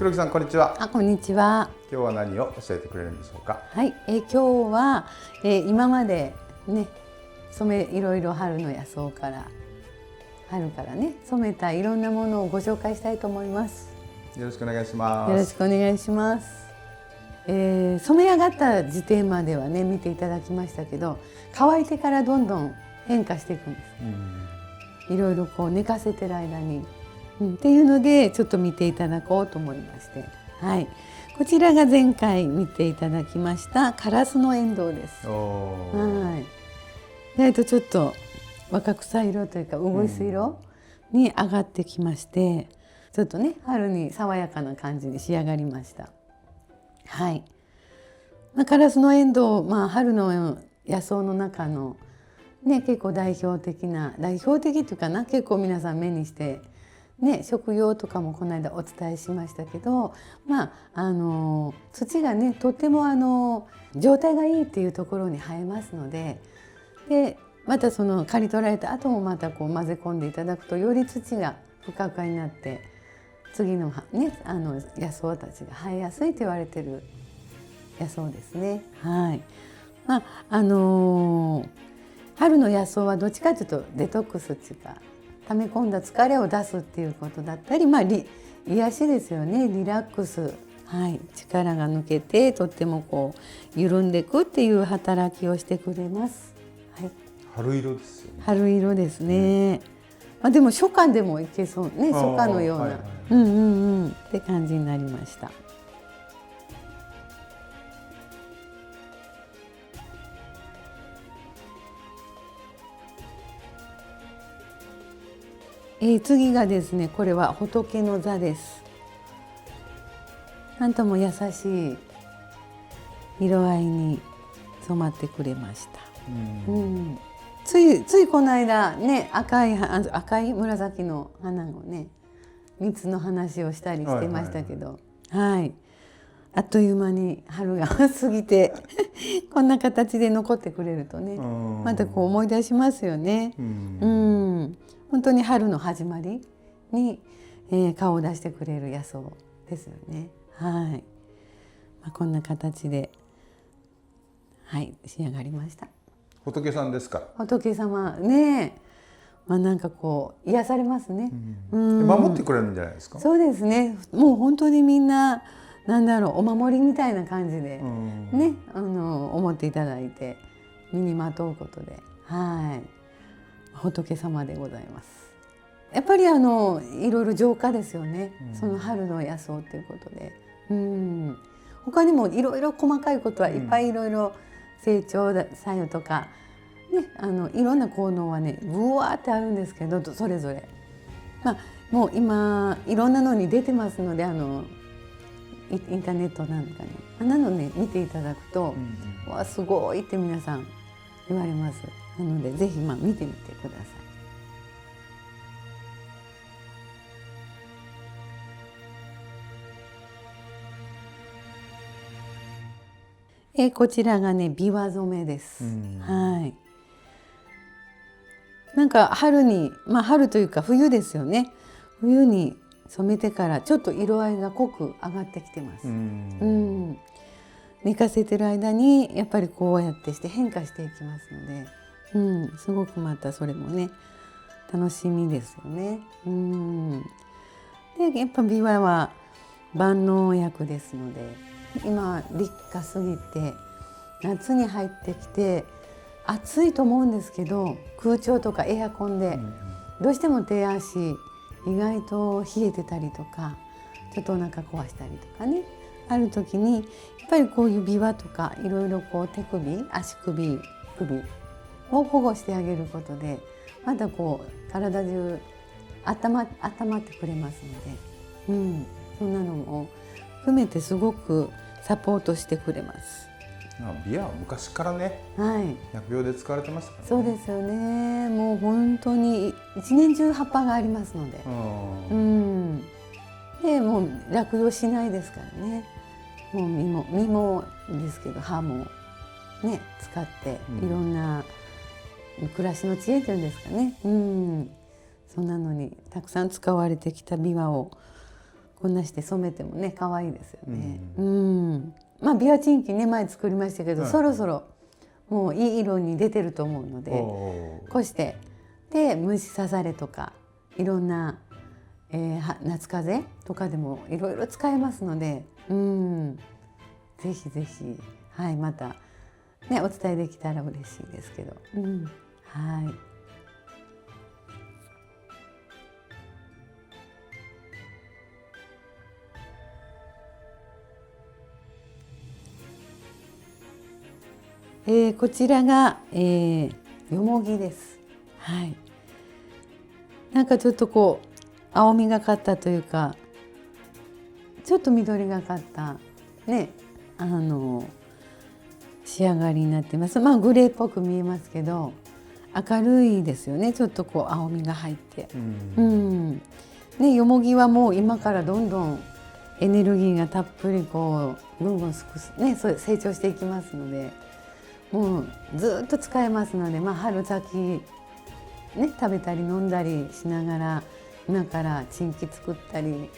黒木さん、こんにちは。こんにちは。今日は何を教えてくれるんでしょうか。はい、今日は、今までね、いろいろ春の野草から春からね染めたいろんなものをご紹介したいと思います。よろしくお願いします。よろしくお願いします。染め上がった時点まではね見ていただきましたけど、乾いてからどんどん変化していくんです。いろいろこう寝かせてる間に、っていうのでちょっと見ていただこうと思いまして、はい、こちらが前回見ていただきましたカラスのエンドウです。はい。ちょっと若草色というかうぐいす色に上がってきまして、ちょっとね春に爽やかな感じに仕上がりました。はい。カラスのエンドウ、春の野草の中のね結構代表的というかな、結構皆さん目にしてね、食用とかもこの間お伝えしましたけど、土がねとっても状態がいいっていうところに生えますので、またその刈り取られた後もまたこう混ぜ込んでいただくとより土がふかふかになって次のね野草たちが生えやすいと言われてる野草ですね。はい。春の野草はどっちかというとデトックスっていうか、溜め込んだ疲れを出すっていうことだったり、癒しですよね。リラックス、はい、力が抜けてとってもこう緩んでいくっていう働きをしてくれます。はい、春色ですよね。春色ですね。でも初夏でもいけそうね、初夏のような、って感じになりました。次がですね、これは仏の座です。なんとも優しい色合いに染まってくれました。ついこの間ね赤い紫の花のね蜜の話をしたりしてましたけど、あっという間に春が過ぎてこんな形で残ってくれるとね、またこう思い出しますよね。本当に春の始まりに、顔を出してくれる野草ですよね。はい。こんな形で、はい、仕上がりました。仏さんですか。仏様ね、なんかこう癒されますね。守ってくれるんじゃないですか。そうですね。もう本当にみんなお守りみたいな感じでね、思っていただいて身にまとうことで、はい。仏様でございます。やっぱりいろいろ浄化ですよね。その春の野草ということで、他にもいろいろ細かいことはいっぱいいろいろ成長作用とかね、いろんな効能はねぶわーってあるんですけど、それぞれもう今いろんなのに出てますので、インターネットなんかにね見ていただくと、わすごいって皆さん言われます。なのでぜひ見てみてください。こちらがね琵琶染めです。はい。なんか春に春というか冬ですよね。冬に染めてからちょっと色合いが濃く上がってきてます。寝かせてる間にやっぱりこうやってして変化していきますので、すごくまたそれもね楽しみですよね。でやっぱ琵琶は万能薬ですので、今立夏過ぎて夏に入ってきて暑いと思うんですけど、空調とかエアコンでどうしても手足意外と冷えてたりとか、ちょっとお腹壊したりとかねある時にやっぱりこういう琵琶とかいろいろこう手首足首を保護してあげることで、またこう体中温まってくれますので、そんなのも含めてすごくサポートしてくれます。琵琶は昔からね、薬用で使われてますからね。そうですよね。もう本当に一年中葉っぱがありますので、でもう落葉しないですからね。もう実もですけど葉もね使っていろんな暮らしの知恵というんですかね、そんなのにたくさん使われてきた琵琶をこんなして染めてもね可愛いですよね。まあビワチンキね前作りましたけど、そろそろもういい色に出てると思うので、こうしてで虫刺されとかいろんな、夏風邪とかでもいろいろ使えますので、ぜひぜひ、はい、またねお伝えできたら嬉しいですけど、はい。こちらが、よもぎです。はい。なんかちょっとこう青みがかったというか、ちょっと緑がかったね仕上がりになってます。まあグレーっぽく見えますけど、明るいですよね。ちょっとこう青みが入って、ね、よもぎはもう今からどんどんエネルギーがたっぷりこうぐんぐんね成長していきますので。もうずっと使えますので、まあ、春先、ね、食べたり飲んだりしながら今からチンキ作ったり、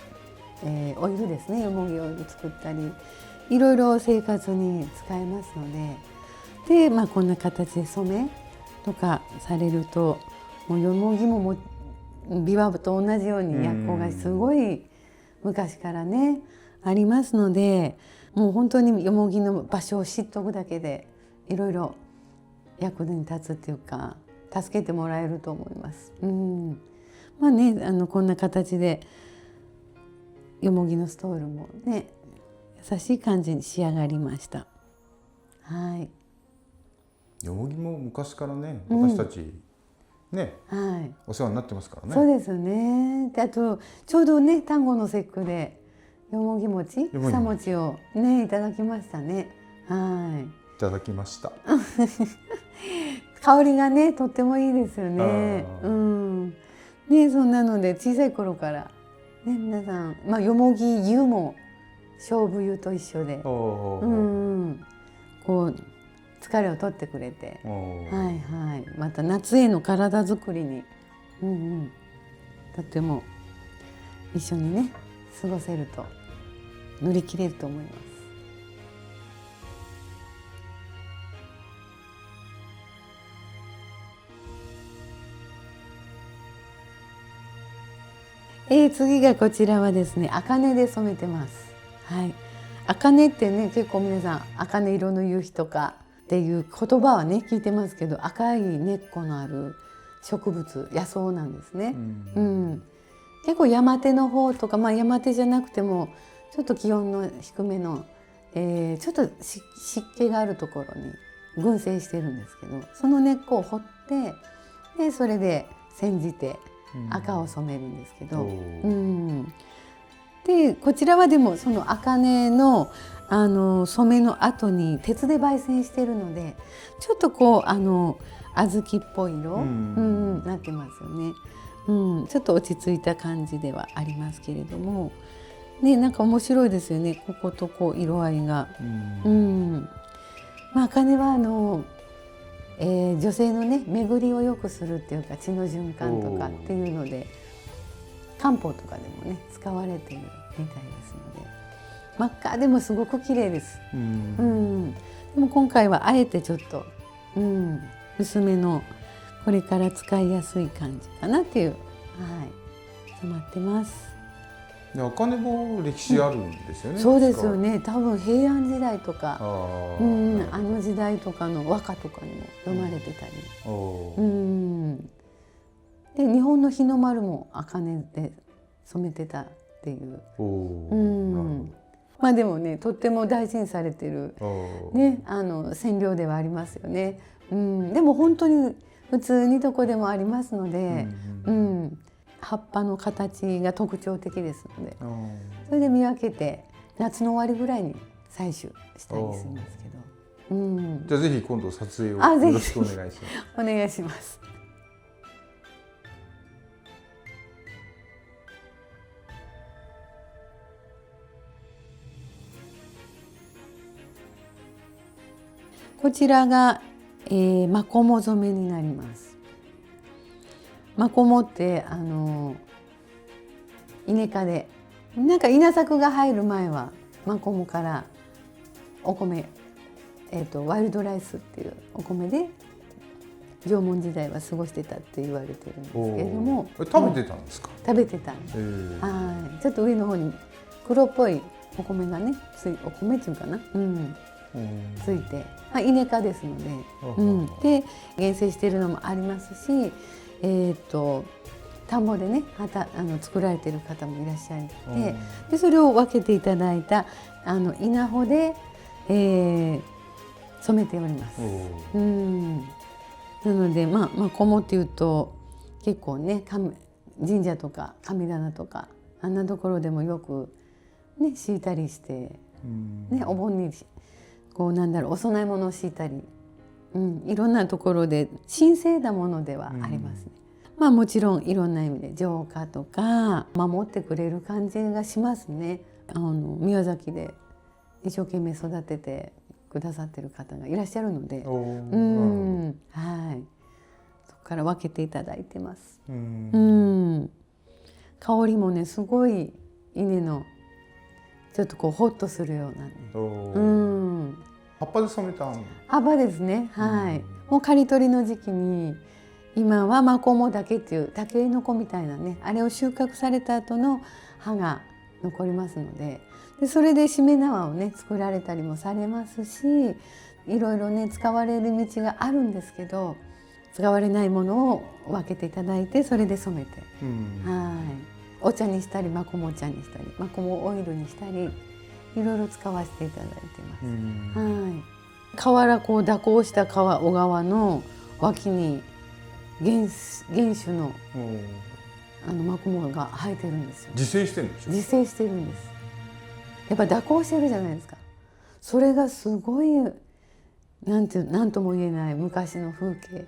オイルですねよもぎオイル作ったりいろいろ生活に使えますので、まあ、こんな形で染めとかされるともうよもぎもビワと同じように薬効がすごい昔からねありますので、もう本当によもぎの場所を知っておくだけでいろいろ役に立つっていうか助けてもらえると思います。まあねこんな形でよもぎのストールもね優しい感じに仕上がりました。はい。よもぎも昔からね私たち、ね、はい、お世話になってますからね。そうですよね。であとちょうどね端午の節句でよもぎ餅草餅をねいただきましたね。はい。いただきました。香りがねとってもいいですよね。ねそんなので小さい頃からね皆さん、まあ、よもぎ湯も勝負湯と一緒で、こう疲れを取ってくれて、はいはい、また夏への体づくりに、とっても一緒にね過ごせると乗り切れると思います。次がこちらはですね茜で染めてます。はい、茜ってね結構皆さん茜色の夕日とかっていう言葉はね聞いてますけど、赤い根っこのある植物野草なんですね。結構山手の方とか、まあ、山手じゃなくてもちょっと気温の低めの、ちょっと湿気があるところに群生してるんですけど、その根っこを掘ってでそれで煎じて赤を染めるんですけど、でこちらはでもその茜の染めの後に鉄で焙煎しているのでちょっとこう小豆っぽい色、なってますよね。ちょっと落ち着いた感じではありますけれども、ね、なんか面白いですよねこことこう色合いが。まあ茜は女性のね巡りを良くするっていうか血の循環とかっていうので漢方とかでもね使われているみたいですので、真っ赤でもすごく綺麗です。でも今回はあえてちょっと、薄めのこれから使いやすい感じかなっていう、染まってます。茜も歴史あるんですよね。そうですよね。多分平安時代とか、あの時代とかの和歌とかにも読まれてたり、で日本の日の丸も茜で染めてたっていう。まあでもねとっても大事にされてるね染料ではありますよね。でも本当に普通にどこでもありますので。葉っぱの形が特徴的ですので、それで見分けて夏の終わりぐらいに採取したりしますけど、じゃあぜひ今度撮影をよろしくお願いします。お願いします。こちらが、マコモ染めになります。マコモって稲科でなんか稲作が入る前はマコモからお米、ワイルドライスっていうお米で縄文時代は過ごしてたって言われてるんですけれども、食べてたんですか？食べてたんです。はい、ちょっと上の方に黒っぽいお米がね、お米っていうかな、ついて、稲科ですので、で原生しているのもありますし、田んぼでね作られている方もいらっしゃって、でそれを分けていただいた稲穂で、染めております。なのでマコモっていうと結構ね神社とか神棚とかあんなところでもよくね敷いたりして、ね、お盆にこうなんだろうお供え物を敷いたり、いろんなところで神聖なものではありますね。もちろんいろんな意味で浄化とか守ってくれる感じがしますね。宮崎で一生懸命育ててくださってる方がいらっしゃるので、はい、そこから分けていただいてます。香りもねすごい稲のちょっとこうホッとするようなね。葉っぱで染めた葉っぱですね。はい。もう刈り取りの時期に今はマコモだけっていうタケノコみたいなねあれを収穫された後の葉が残りますので。それでしめ縄をね作られたりもされますし、いろいろね使われる道があるんですけど、使われないものを分けていただいてそれで染めて、お茶にしたりマコモ茶にしたりマコモオイルにしたりいろいろ使わせていただいてます。河原こう蛇行した小川の脇に原種のマコモが生えてるんですよ。自生してるんでしょ？自生してるんです。やっぱ蛇行してるじゃないですか。それがすごいなんとも言えない昔の風景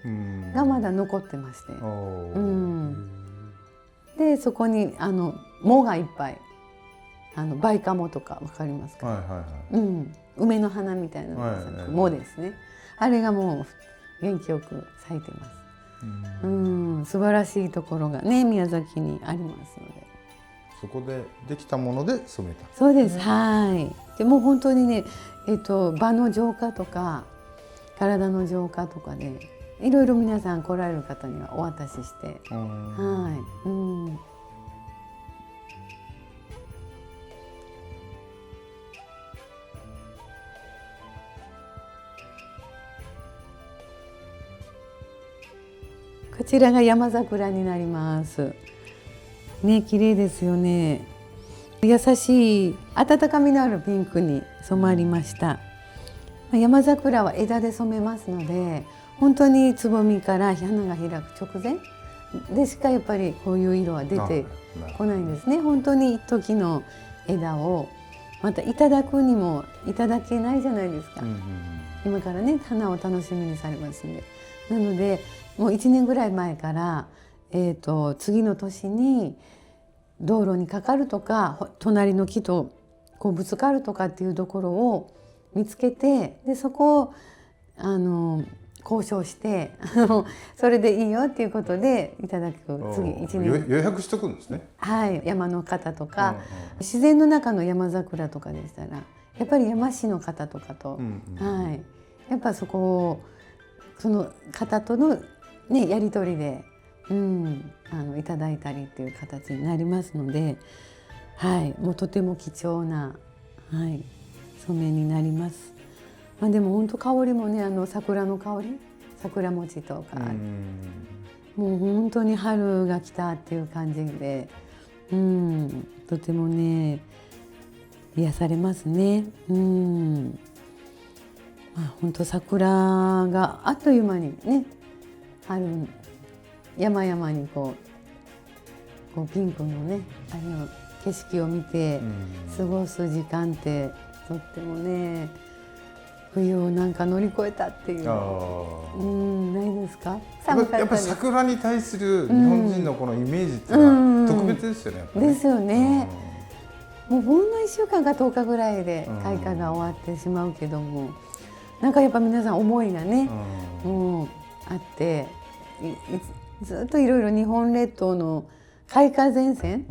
がまだ残ってまして、でそこに藻がいっぱいバイカモとかわかりますか？梅の花みたいな藻ですね。あれがもう元気よく咲いてます。素晴らしいところがね宮崎にありますので。そこでできたもので染めた。そうです。はい。でも本当にね、場の浄化とか体の浄化とかね、いろいろ皆さん来られる方にはお渡しして、はい。こちらが山桜になります。ね、綺麗ですよね。優しい温かみのあるピンクに染まりました。山桜は枝で染めますので、本当につぼみから花が開く直前でしかやっぱりこういう色は出てこないんですね。本当に一時の枝をまたいただくにもいただけないじゃないですか。今からね花を楽しみにされますんで。なのでもう1年ぐらい前から次の年に道路にかかるとか隣の木とこうぶつかるとかっていうところを見つけて、でそこを交渉してそれでいいよっていうことでいただく次1年予約しとくんですね。はい、山の方とか、自然の中の山桜とかでしたらやっぱり山師の方とかと、はい、やっぱそこをその方とのねやり取りで。いただいたりっていう形になりますので、はい、もうとても貴重な、はい、染めになります。でも本当香りもね桜の香り桜餅とかもう本当に春が来たっていう感じで、とてもね癒されますね。本当桜があっという間にね春山々にこうピンクのね景色を見て過ごす時間ってとってもね冬をなんか乗り越えたっていうないですか？やっぱり桜に対する日本人のこのイメージってのは特別ですよね。ですよね。もうほんの1週間か10日ぐらいで開花が終わってしまうけども、なんかやっぱ皆さん思いがねもうあってずっといろいろ日本列島の開花前線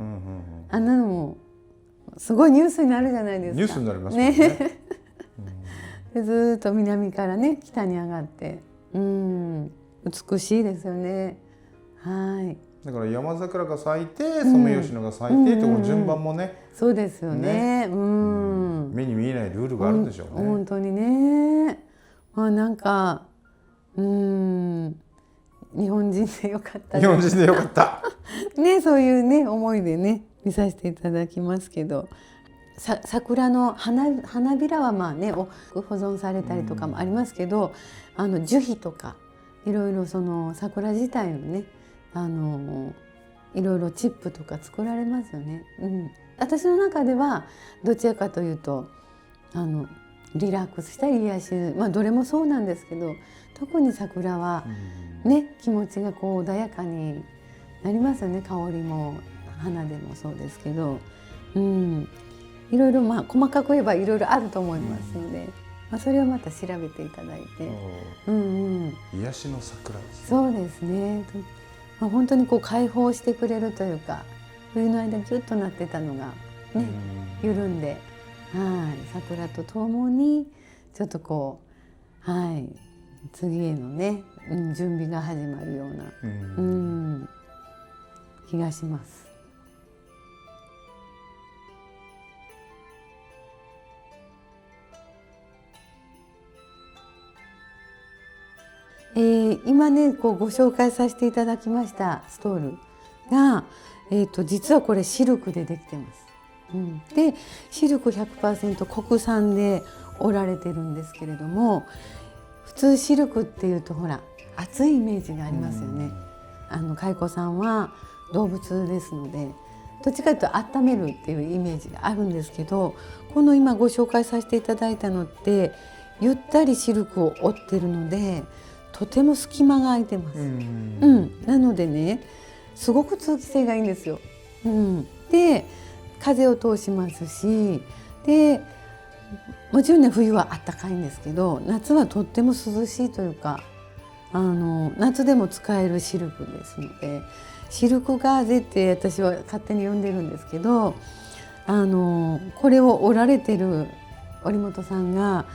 あんなのもすごいニュースになるじゃないですか。ニュースになりますもんね。でずっと南からね北に上がって、美しいですよね。はい。だから山桜が咲いてソメイヨシノが咲いてってこの順番もね、そうですよね。目に見えないルールがあるんでしょうね。本当にね。まあなんか日本人でよかった。日本人でよかった。ね、そういうね思いでね見させていただきますけど、桜の花びらはまあね保存されたりとかもありますけど、樹皮とかいろいろその桜自体のねいろいろチップとか作られますよね。私の中ではどちらかというとリラックスしたり癒し、どれもそうなんですけど、特に桜はね気持ちがこう穏やかになりますよね。香りも花でもそうですけど、いろいろ細かく言えばいろいろあると思いますので、それをまた調べていただいて、癒しの桜ですね。そうですね。本当にこう解放してくれるというか、冬の間ギュッとなってたのがね緩んで、桜とともにちょっとこう次へのね、準備が始まるような、気がします。今ねこうご紹介させていただきましたストールが、実はこれシルクでできてます。でシルク 100% 国産で織られてるんですけれども、普通シルクっていうとほら熱いイメージがありますよね。蚕さんは動物ですのでどっちかというと温めるっていうイメージがあるんですけど、この今ご紹介させていただいたのってゆったりシルクを織ってるのでとても隙間が空いてます。なのでねすごく通気性がいいんですよ。で風を通しますし、でもちろんね冬はあったかいんですけど夏はとっても涼しいというか夏でも使えるシルクですので、シルクガーゼって私は勝手に呼んでるんですけど、これを織られてる織本さんが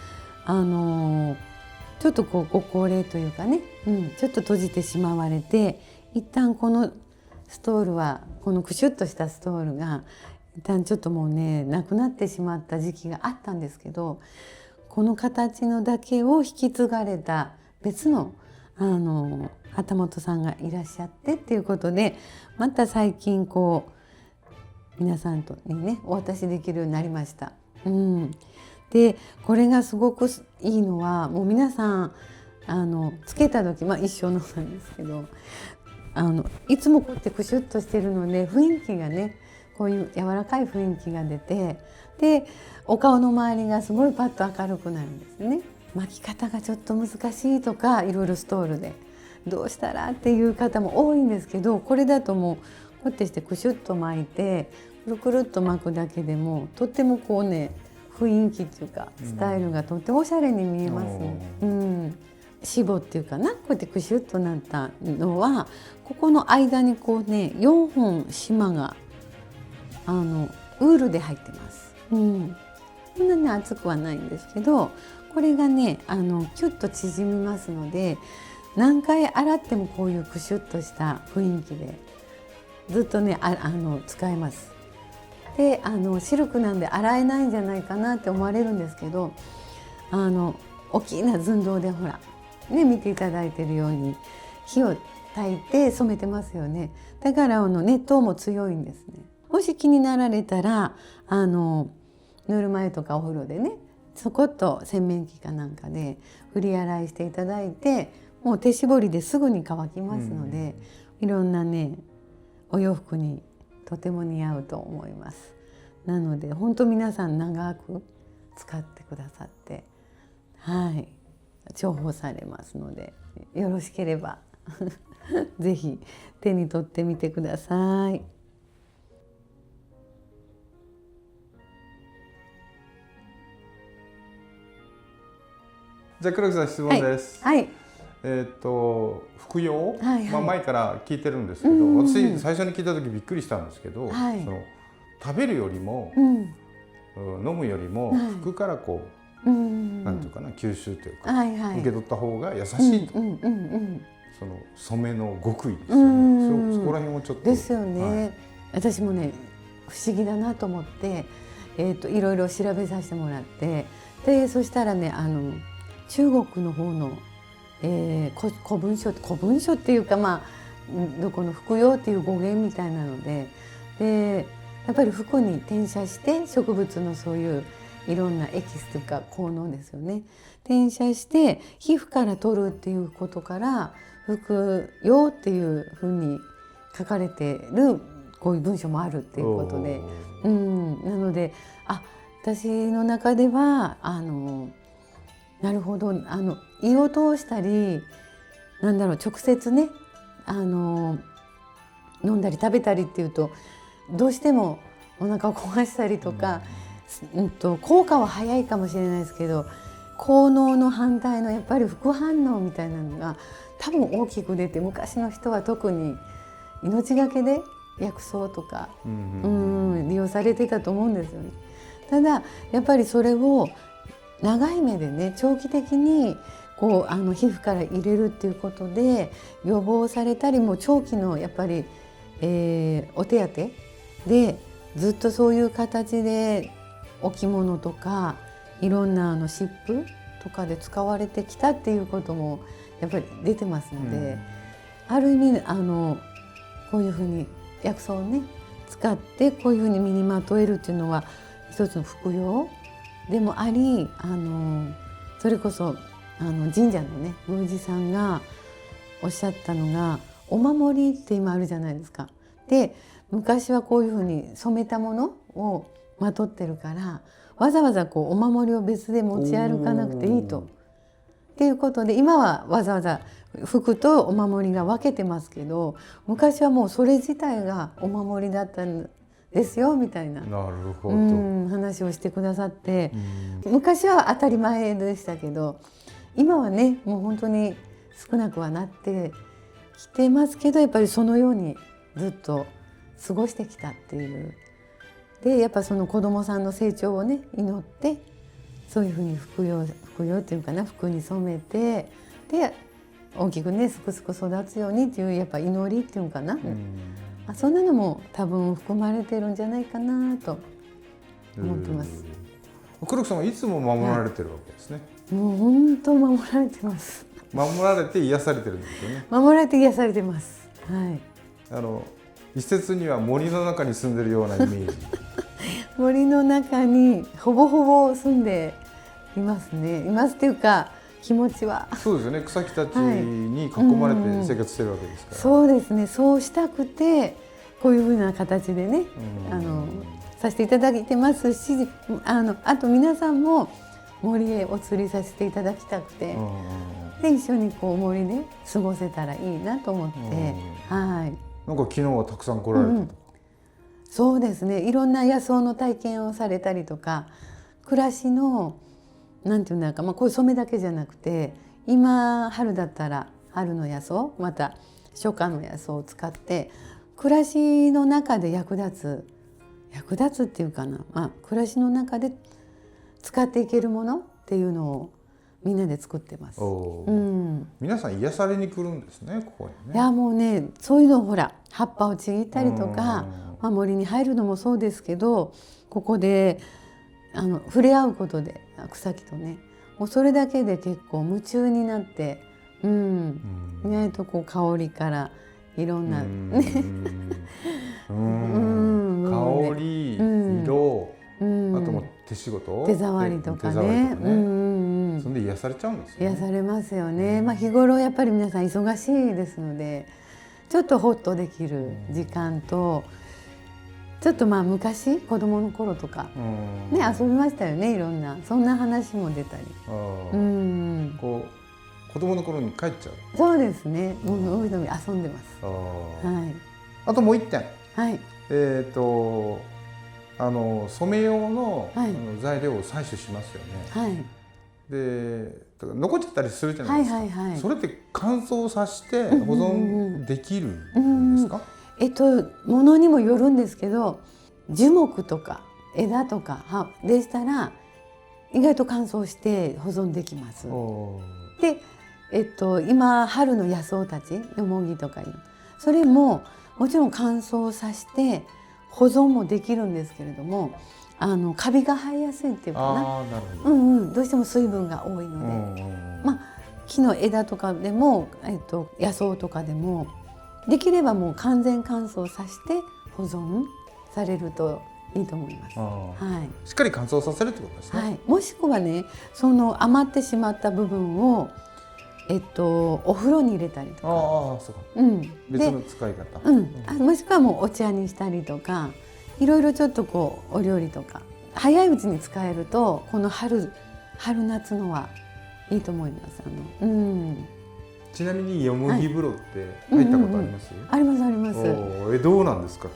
ちょっとこうご高齢というかね、ちょっと閉じてしまわれて、一旦このストールはこのクシュッとしたストールが一旦ちょっともうねなくなってしまった時期があったんですけど、この形のだけを引き継がれた別の旗本さんがいらっしゃってっていうことで、また最近こう皆さんとにねお渡しできるようになりました。でこれがすごくいいのはもう皆さんつけた時一緒のなんですけどいつもこうやってクシュッとしてるので雰囲気がねこういう柔らかい雰囲気が出て、でお顔の周りがすごいパッと明るくなるんですね。巻き方がちょっと難しいとかいろいろストールでどうしたらっていう方も多いんですけど、これだともうこうやってしてクシュッと巻いてくるくるっと巻くだけでもとってもこうね雰囲気っていうかスタイルがとってもおしゃれに見えますね。しぼっていうかな、こうやってクシュッとなったのはここの間にこうね4本島がウールで入ってます。そんなに厚くはないんですけど、これがねキュッと縮みますので何回洗ってもこういうクシュッとした雰囲気でずっとね使えます。でシルクなんで洗えないんじゃないかなって思われるんですけど、大きな寸胴でほらね見ていただいているように火を焚いて染めてますよね。だから熱湯も強いんですね。もし気になられたらぬるま湯とかお風呂でねそこっと洗面器かなんかで振り洗いしていただいて、もう手絞りですぐに乾きますので、いろんなねお洋服にとても似合うと思います。なので本当皆さん長く使ってくださって重宝されますので、よろしければぜひ手に取ってみてください。じゃあ黒木さん質問です。服用、前から聞いてるんですけど、私最初に聞いた時びっくりしたんですけど、その食べるよりも、飲むよりも服からこう、なんていうかな、吸収というか、受け取った方が優しいと、その染めの極意ですよね。そこら辺をちょっとですよね。私もね不思議だなと思って、いろいろ調べさせてもらって、でそしたらね中国の方の、古文書っていうか、まあどこの服用っていう語源みたいなので、やっぱり服に転写して植物のそういういろんなエキスというか効能ですよね、転写して皮膚から取るっていうことから服用っていうふうに書かれてるこういう文章もあるっていうことで、なので私の中ではなるほど、胃を通したりなんだろう、直接ね飲んだり食べたりっていうとどうしてもお腹を壊したりとか、効果は早いかもしれないですけど効能の反対のやっぱり副反応みたいなのが多分大きく出て、昔の人は特に命がけで薬草とか、利用されてたと思うんですよね。ただやっぱりそれを長い目でね長期的にこう皮膚から入れるっていうことで予防されたり、もう長期のやっぱり、お手当でずっとそういう形で置物とかいろんな湿布とかで使われてきたっていうこともやっぱり出てますので、ある意味こういうふうに薬草をね使ってこういうふうに身にまとえるっていうのは一つの服用でもあり、それこそ神社のね宮司さんがおっしゃったのがお守りって今あるじゃないですか。で昔はこういうふうに染めたものをまとってるからわざわざこうお守りを別で持ち歩かなくていいと。っていうことで今はわざわざ服とお守りが分けてますけど、昔はもうそれ自体がお守りだったんですよみたいな、話をしてくださって、昔は当たり前でしたけど今はねもう本当に少なくはなってきてますけど、やっぱりそのようにずっと過ごしてきたっていう。でやっぱその子どもさんの成長をね祈ってそういうふうに服用っていうかな、服に染めてで大きくねすくすく育つようにっていうやっぱ祈りっていうかな、そんなのも多分含まれてるんじゃないかなと思ってます。黒木さんはいつも守られてるわけですね。もう本当守られてます。守られて癒されてるんですよね。守られて癒されてます。はい。一説には森の中に住んでるようなイメージ。森の中にほぼほぼ住んでいますね。いますっていうか気持ちは。そうですよね。草木たちに囲まれて生活してるわけですから。そうですね。そうしたくてこういうふうな形でね、させていただいてますし、あと皆さんも森へお釣りさせていただきたくて、で一緒にこう森で過ごせたらいいなと思って、はい。なんか昨日はたくさん来られたと。そうですね。いろんな野草の体験をされたりとか、暮らしのなんていうんだか、こういう染めだけじゃなくて、今春だったら春の野草、また初夏の野草を使って暮らしの中で役立つっていうかな、暮らしの中で使っていけるものっていうのをみんなで作ってます。皆さん癒されに来るんですね、ここにね。いやもうね、そういうのほら葉っぱをちぎったりとか、森に入るのもそうですけど、ここで触れ合うことで草木とね、もうそれだけで結構夢中になって、意外とこう香りからいろんな香り、色、あとも手仕事、手触りとかね、そんで癒されちゃうんですよね。癒されますよね。日頃やっぱり皆さん忙しいですので、ちょっとホッとできる時間と、ちょっと昔子供の頃とかね遊びましたよね、いろんなそんな話も出たり。こう子供の頃に帰っちゃう。そうですね。もうのびのび遊んでます。あともう一点。はい。染め用の材料を採取しますよね。はい。で残っちゃったりするじゃないですか。それって乾燥させて保存できるんですか？ものにもよるんですけど、樹木とか枝とか葉でしたら意外と乾燥して保存できます。で、今春の野草たちよもぎとかいうそれももちろん乾燥させて保存もできるんですけれどもカビが生えやすいっていうかな、どうしても水分が多いので、木の枝とかでも、野草とかでもできればもう完全乾燥させて保存されるといいと思います。しっかり乾燥させるってことですね。もしくはねその余ってしまった部分をお風呂に入れたりとか、別の使い方、もしくはもうお茶にしたりとかいろいろちょっとこうお料理とか早いうちに使えるとこの春夏のはいいと思います。ちなみによもぎ風呂って入ったことあります？ありますあります。どうなんですか？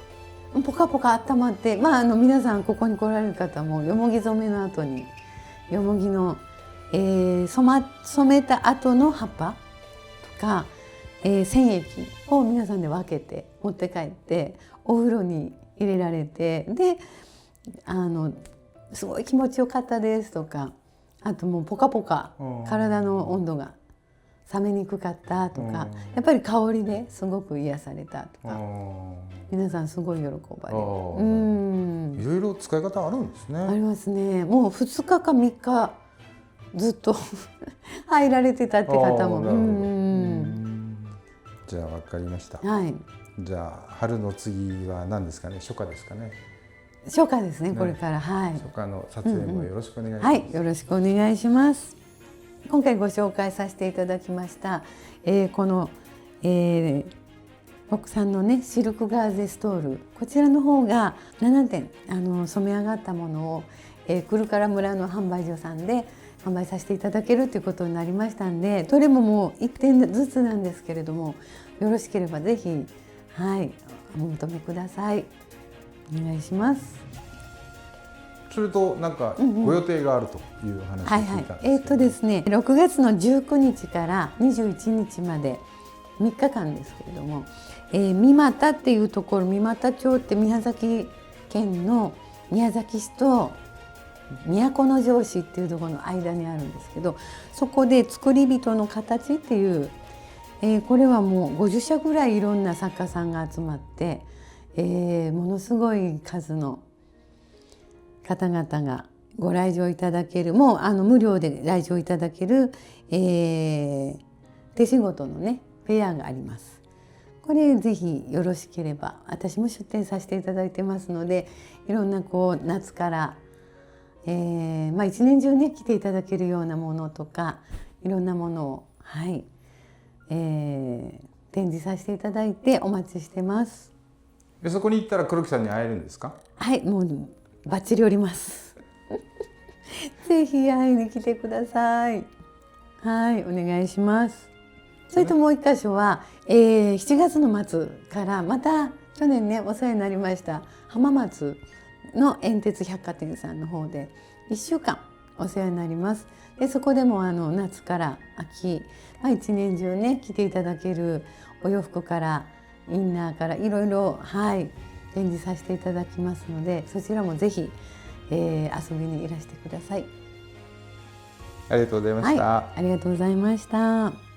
ポカポカ温まって皆さんここに来られる方もよもぎ染めの後によもぎの染めた後の葉っぱとか、染液を皆さんで分けて持って帰ってお風呂に入れられてですごい気持ちよかったですとかあともうポカポカ体の温度が冷めにくかったとかやっぱり香りですごく癒されたとか皆さんすごい喜ばれる。いろいろ使い方あるんですね。ありますね。もう2日か3日ずっと入られてたって方も。じゃあ分かりました。はい。じゃあ春の次は何ですかね。初夏ですかね。初夏ですね。これからはい。初夏の撮影もよろしくお願いします。はい、よろしくお願いします。今回ご紹介させていただきました、この、国産のねシルクガーゼストールこちらの方が7点染め上がったものを、クルカラ村の販売所さんで販売させていただけるということになりましたんでどれももう1点ずつなんですけれどもよろしければぜひお求めください。お願いします。それとなんかご予定があるという話を聞いたんですけど、ですね、6月の19日から21日まで3日間ですけれども、三股っていうところ三股町って宮崎県の宮崎市と都城市っていうところの間にあるんですけどそこで作り人の形っていう、これはもう50社ぐらいいろんな作家さんが集まって、ものすごい数の方々がご来場いただけるもう無料で来場いただける、手仕事のねフェアがあります。これぜひよろしければ私も出展させていただいてますのでいろんなこう夏から、一年中ね来ていただけるようなものとかいろんなものを展示させていただいてお待ちしてます。そこに行ったら黒木さんに会えるんですか？はい、もうバッチリおりますぜひ会いに来てください。はい、お願いします。それともう一箇所は、7月の末からまた去年ねお世話になりました浜松の煙鉄百貨店さんの方で1週間お世話になります。でそこでも夏から秋、一年中ね着ていただけるお洋服からインナーからいろいろ展示させていただきますのでそちらもぜひ、遊びにいらしてください。ありがとうございました。ありがとうございました。